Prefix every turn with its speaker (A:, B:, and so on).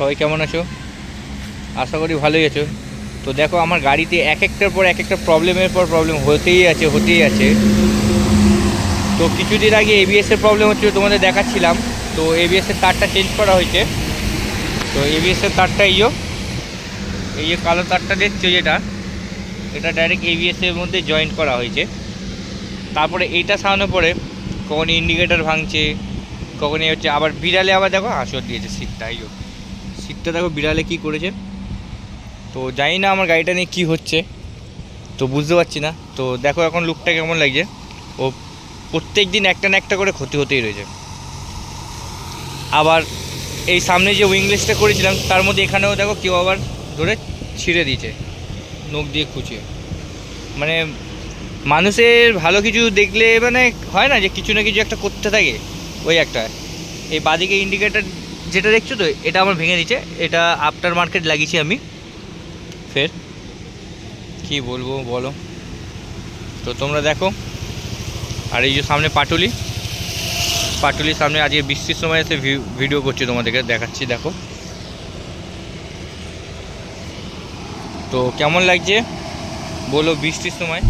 A: সবাই কেমন আছো? আশা করি ভালোই আছো। তো দেখো আমার গাড়িতে এক একটার পর এক একটা প্রবলেমের পর প্রবলেম হতেই আছে। তো কিছুদিন আগে এবিএসের প্রবলেম হচ্ছিল, তোমাদের দেখাচ্ছিলাম। তো এবিএসের তারটা চেঞ্জ করা হয়েছে। তো এবিএসের তারটা এই যে কালো তারটা দেখছো যেটা, এটা ডাইরেক্ট এবিএসের মধ্যে জয়েন্ট করা হয়েছে। তারপরে এইটা সারানোর পরে কখন ইন্ডিকেটার ভাঙছে, কখন হচ্ছে আবার বিড়ালে আবার দেখো হাঁসর দিয়েছে সিটটা। সিটটা দেখো বিড়ালে কি করেছে। তো জানি না আমার গাড়িটা নিয়ে কী হচ্ছে, তো বুঝতে পারছি না। তো দেখো এখন লুকটা কেমন লাগছে। ও প্রত্যেক দিন একটা না একটা করে ক্ষতি হতেই রয়েছে। আবার এই সামনে যে উইংলেসটা করেছিলাম তার মধ্যে এখানেও দেখো কেউ আবার ধরে ছিঁড়ে দিয়েছে নখ দিয়ে খুঁচিয়ে। মানে মানুষের ভালো কিছু দেখলে মানে হয় না যে কিছু না কিছু একটা করতে থাকে, ওই একটা। এই বাদিকে ইন্ডিকেটার যেটা দেখছো তো, এটা আমার ভেঙে দিচ্ছে। এটা আফটার মার্কেট লাগিয়েছি আমি। ফের কি বলবো বলো। তো তোমরা দেখো। আর এই যে সামনে পাটুলির সামনে আজকে বৃষ্টির সময় এসে ভিডিও করছি, তোমাদেরকে দেখাচ্ছি দেখো। তো কেমন লাগছে বলো বৃষ্টির সময়।